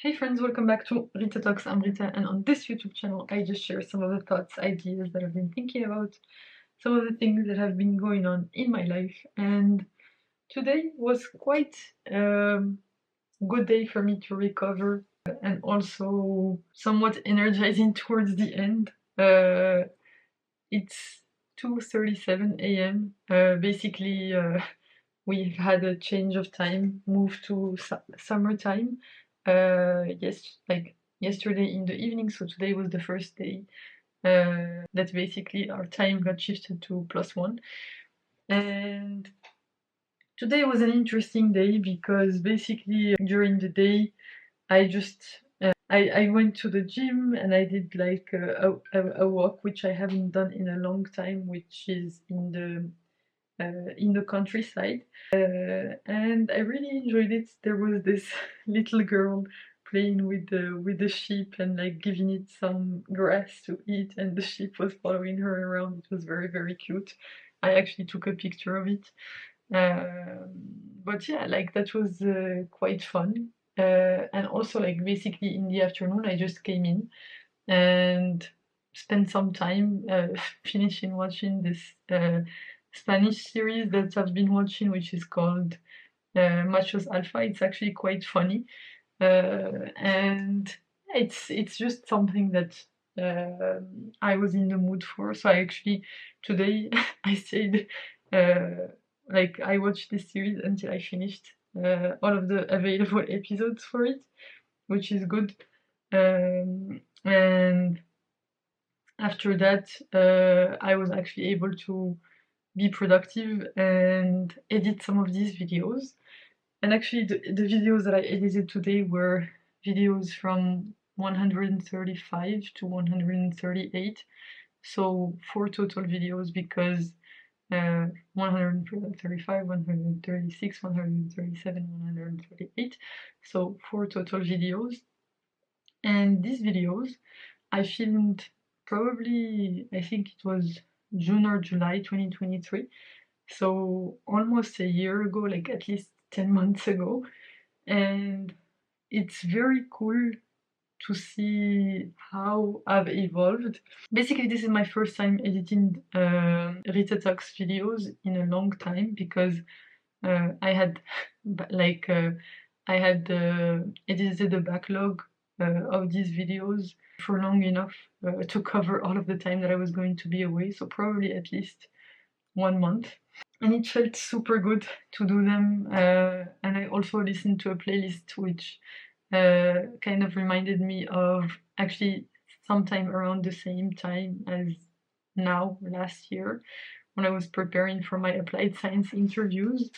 Hey friends, welcome back to Rita Talks. I'm Rita, and on this YouTube channel I just share some of the thoughts, ideas that I've been thinking about, some of the things that have been going on in my life. And today was quite a good day for me to recover and also somewhat energizing towards the end. It's 2:37 a.m. Basically, we've had a change of time, moved to summertime. Yes, like yesterday in the evening, so today was the first day that basically our time got shifted to +1. And today was an interesting day because basically during the day I just I went to the gym and I did like a walk which I haven't done in a long time, which is in the countryside, and I really enjoyed it. There was this little girl playing with the sheep and like giving it some grass to eat, and the sheep was following her around. It was very cute. I actually took a picture of it. But yeah, like that was quite fun. And also like basically in the afternoon I just came in and spent some time finishing watching this Spanish series that I've been watching, which is called Machos Alpha. It's actually quite funny, and it's just something that I was in the mood for. So I actually today I stayed like I watched this series until I finished all of the available episodes for it, which is good. And after that, I was actually able to be productive and edit some of these videos. And actually, the videos that I edited today were videos from 135 to 138. So 4 total videos because 135, 136, 137, 138. So 4 total videos. And these videos I filmed probably, I think it was June or July 2023. So almost a year ago, like at least 10 months ago. And it's very cool to see how I've evolved. Basically, this is my first time editing Rita Talks videos in a long time because I had like I had edited the backlog of these videos for long enough to cover all of the time that I was going to be away, so probably at least 1 month. And it felt super good to do them, and I also listened to a playlist which kind of reminded me of actually sometime around the same time as now last year when I was preparing for my applied science interviews,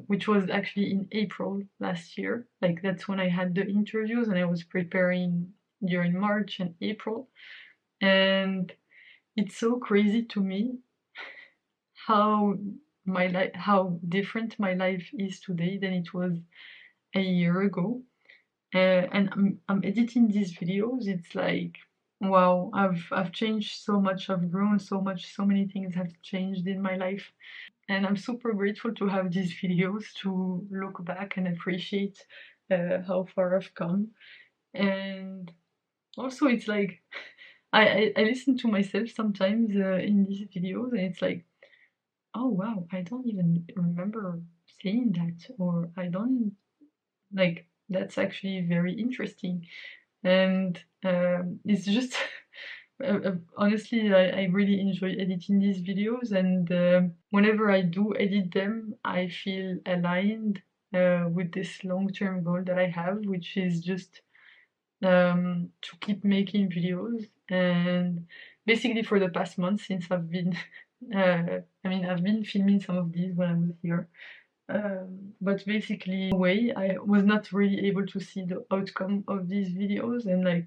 which was actually in April last year. Like that's when I had the interviews, and I was preparing during March and April. And it's so crazy to me how how different my life is today than it was a year ago. And I'm editing these videos. It's like, wow, I've changed so much. I've grown so much. So many things have changed in my life, and I'm super grateful to have these videos to look back and appreciate how far I've come. And also, it's like I listen to myself sometimes in these videos, and it's like, oh wow, I don't even remember saying that, or I don't like that's actually very interesting. And it's just honestly I really enjoy editing these videos, and whenever I do edit them I feel aligned with this long-term goal that I have, which is just to keep making videos. And basically for the past month since I've been I've been filming some of these when I was here, but basically way I was not really able to see the outcome of these videos and like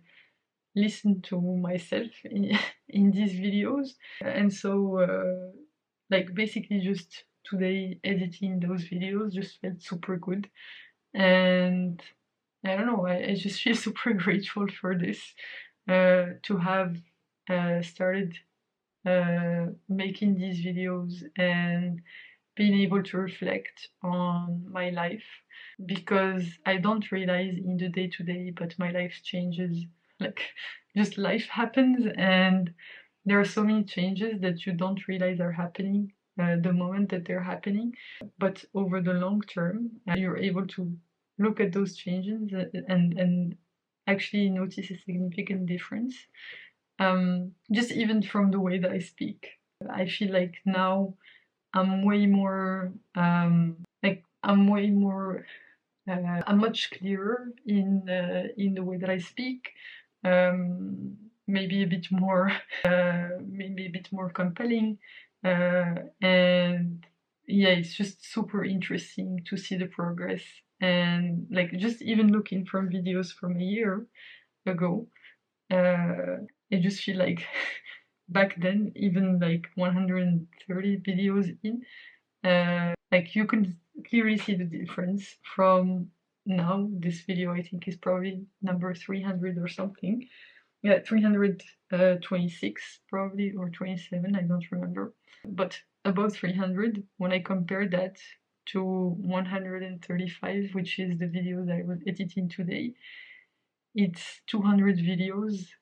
listen to myself in these videos. And so like basically just today editing those videos just felt super good. And I don't know, I just feel super grateful for this, to have started making these videos and being able to reflect on my life, because I don't realize in the day-to-day, but my life changes. Like, just life happens, and there are so many changes that you don't realize are happening the moment that they're happening. But over the long term, you're able to look at those changes and actually notice a significant difference. Just even from the way that I speak. I feel like now I'm way more I'm much clearer in the way that I speak. Maybe a bit more maybe a bit more compelling, and yeah, it's just super interesting to see the progress. And like, just even looking from videos from a year ago, I just feel like back then, even like 130 videos in, like you can clearly see the difference from now. This video, I think, is probably number 300 or something. Yeah, 326 probably, or 27, I don't remember. But above 300, when I compare that to 135, which is the video that I was editing today, it's 200 videos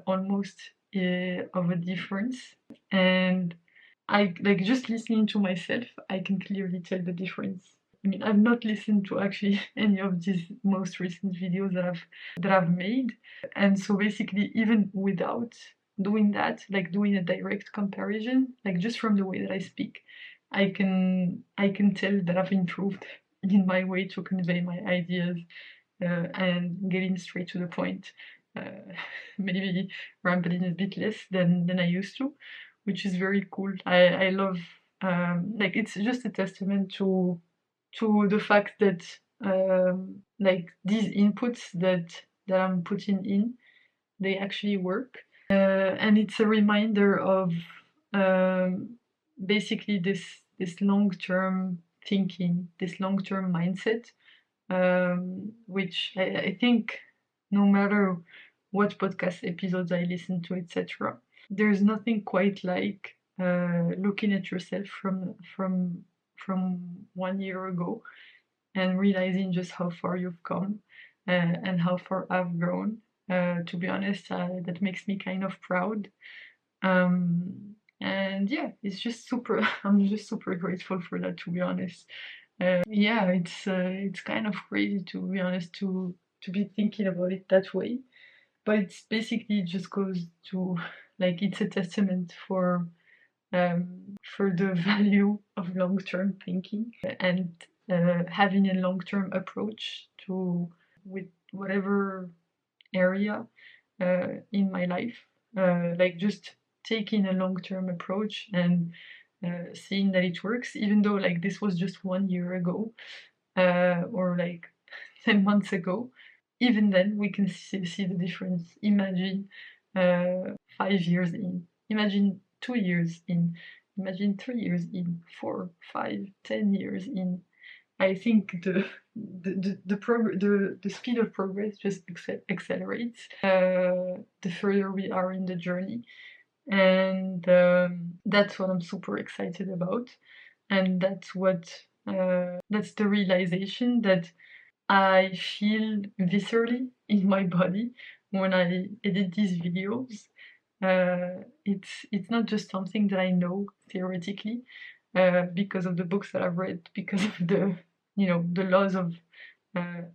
almost of a difference. And I like, just listening to myself, I can clearly tell the difference. I mean, I've not listened to actually any of these most recent videos that I've made, and so basically, even without doing that, like doing a direct comparison, like just from the way that I speak, I can tell that I've improved in my way to convey my ideas, and getting straight to the point. Maybe rambling a bit less than I used to, which is very cool. I love, like, it's just a testament to the fact that like these inputs that I'm putting in, they actually work, and it's a reminder of basically this long-term thinking, this long-term mindset, which I think no matter what podcast episodes I listen to, etc., there's nothing quite like looking at yourself from 1 year ago and realizing just how far you've come, and how far I've grown. To be honest, that makes me kind of proud. And yeah, it's just super. I'm just super grateful for that, to be honest. Yeah, it's kind of crazy, to be honest, to be thinking about it that way. But it's basically just goes to, like, it's a testament for the value of long-term thinking, and having a long-term approach to with whatever area in my life, like just taking a long-term approach and seeing that it works, even though like this was just 1 year ago, or like 10 months ago. Even then we can see the difference. Imagine 5 years in, imagine 2 years in, imagine 3 years in, 4, 5, 10 years in. I think the speed of progress just accelerates the further we are in the journey, and that's what I'm super excited about, and that's the realization that I feel viscerally in my body when I edit these videos. It's not just something that I know theoretically, because of the books that I've read, because of the laws of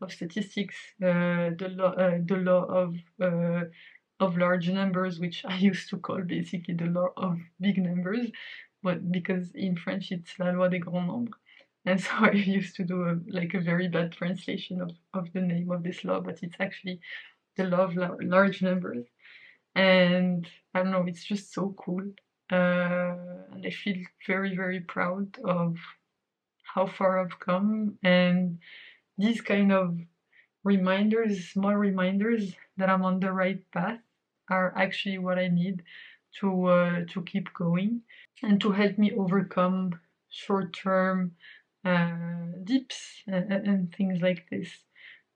statistics, the law of large numbers, which I used to call basically the law of big numbers, but because in French it's la loi des grands nombres. And so I used to do a very bad translation of the name of this law, but it's actually the law of large numbers. And I don't know, it's just so cool. And I feel very, very proud of how far I've come. And these kind of reminders, small reminders that I'm on the right path, are actually what I need to keep going and to help me overcome short-term dips and things like this,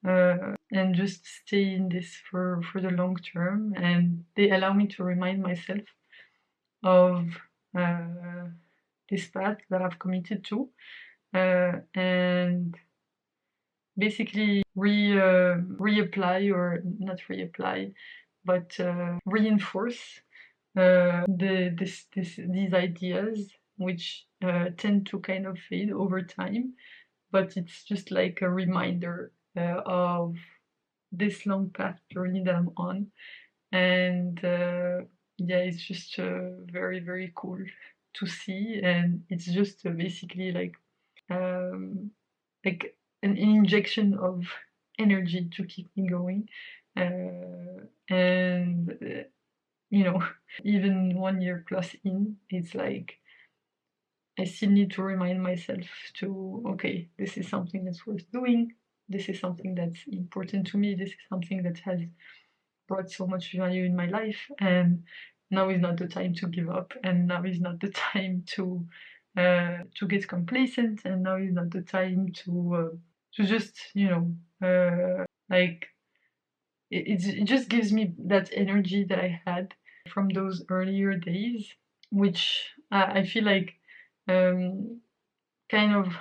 and just stay in this for the long term. And they allow me to remind myself of this path that I've committed to, and basically reapply, or not reapply, but reinforce these ideas, which tend to kind of fade over time, but it's just like a reminder of this long path journey that I'm on. And yeah, it's just very, very cool to see. And it's just basically um, like an injection of energy to keep me going. And you know, even 1 year plus in, it's like I still need to remind myself to, okay, this is something that's worth doing. This is something that's important to me. This is something that has brought so much value in my life. And now is not the time to give up. And now is not the time to get complacent. And now is not the time to just, like it just gives me that energy that I had from those earlier days, which I feel like um, kind of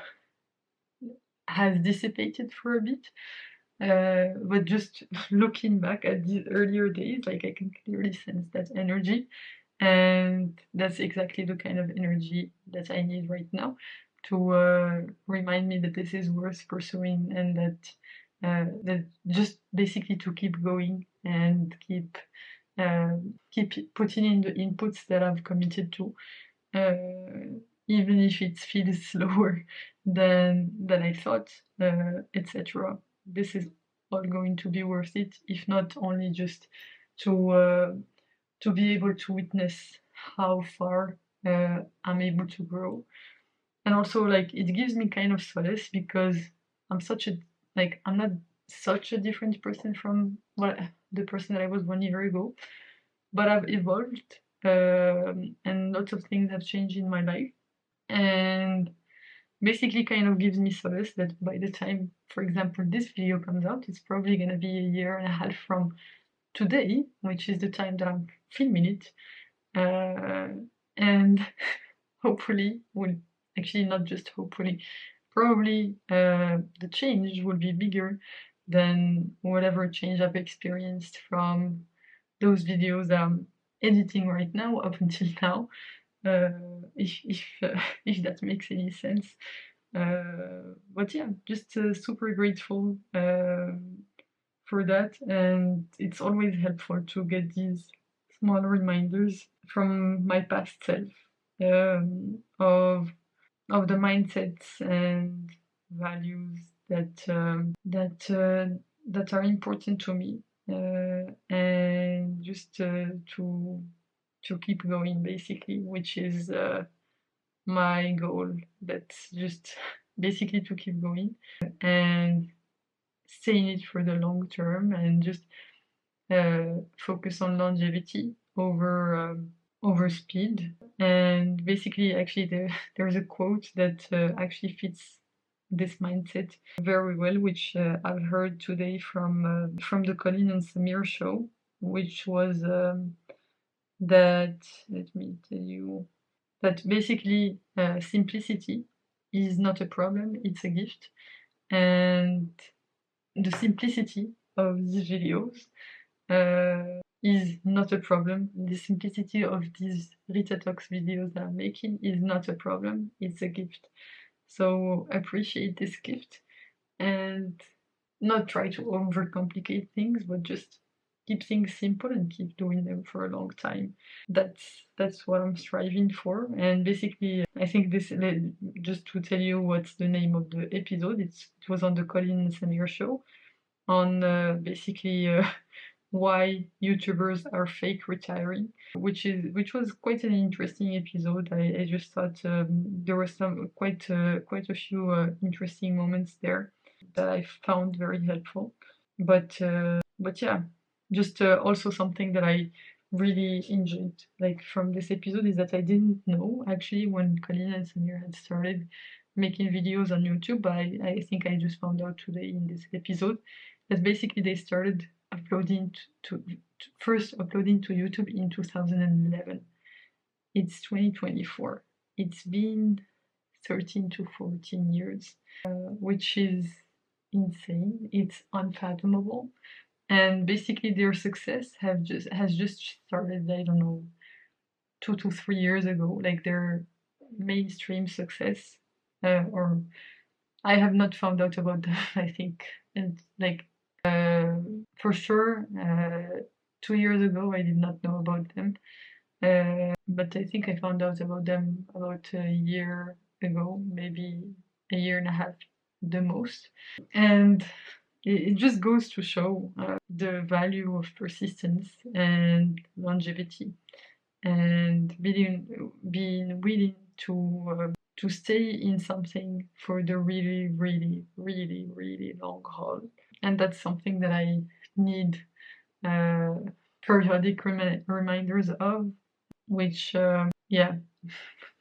has dissipated for a bit. But just looking back at these earlier days, like I can clearly sense that energy, and that's exactly the kind of energy that I need right now to remind me that this is worth pursuing, and that just basically to keep going and keep putting in the inputs that I've committed to, even if it feels slower than I thought, etc. This is all going to be worth it, if not only just to be able to witness how far I'm able to grow. And also, like, it gives me kind of solace, because I'm not such a different person from the person that I was 1 year ago, but I've evolved, and lots of things have changed in my life, and basically kind of gives me solace that by the time, for example, this video comes out, it's probably gonna be 1.5 years from today, which is the time that I'm filming it, and hopefully, actually not just hopefully, probably the change will be bigger than whatever change I've experienced from those videos that I'm editing right now up until now, uh, if that makes any sense. But yeah, just super grateful for that, and it's always helpful to get these small reminders from my past self, of the mindsets and values that are important to me, and just to keep going, basically, which is my goal. That's just basically to keep going and stay in it for the long term, and just focus on longevity over speed. And basically, actually, there's a quote that actually fits this mindset very well, which I've heard today from the Colin and Samir show, which was that, let me tell you, that basically simplicity is not a problem, it's a gift. And the simplicity of these videos is not a problem. The simplicity of these Rita Talks videos that I'm making is not a problem, it's a gift. So appreciate this gift, and not try to overcomplicate things, but just keep things simple and keep doing them for a long time. That's what I'm striving for. And basically, I think this, just to tell you what's the name of the episode, it was on the Colin and Samir show, on basically why YouTubers are fake retiring, which was quite an interesting episode. I just thought there were quite a few interesting moments there that I found very helpful. But yeah, just also something that I really enjoyed, like, from this episode, is that I didn't know actually when Colin and Samir had started making videos on YouTube. But I think I just found out today in this episode that basically they started uploading first uploading to YouTube in 2011. It's 2024. it's been 13 to 14 years, which is insane. It's unfathomable. And basically their success has just started, I don't know, 2 to 3 years ago, like their mainstream success. Or I have not found out about them, I think. And like for sure, 2 years ago I did not know about them. But I think I found out about them about a year ago, maybe a year and a half the most. And it just goes to show the value of persistence and longevity, and being willing to stay in something for the really, really, really, really long haul. And that's something that I need uh, periodic reminders of, which yeah,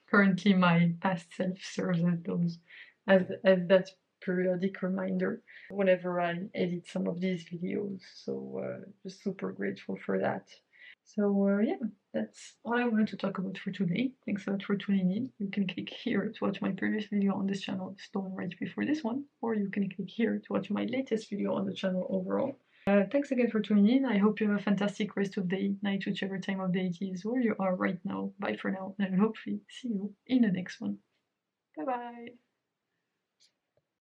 currently my past self serves as those as that periodic reminder whenever I edit some of these videos. So just super grateful for that. So yeah, that's all I wanted to talk about for today. Thanks a lot for tuning in. You can click here to watch my previous video on this channel, Stone, right before this one, or you can click here to watch my latest video on the channel overall. Thanks again for tuning in. I hope you have a fantastic rest of day, night, whichever time of day it is where you are right now. Bye for now, and I will hopefully see you in the next one. Bye bye!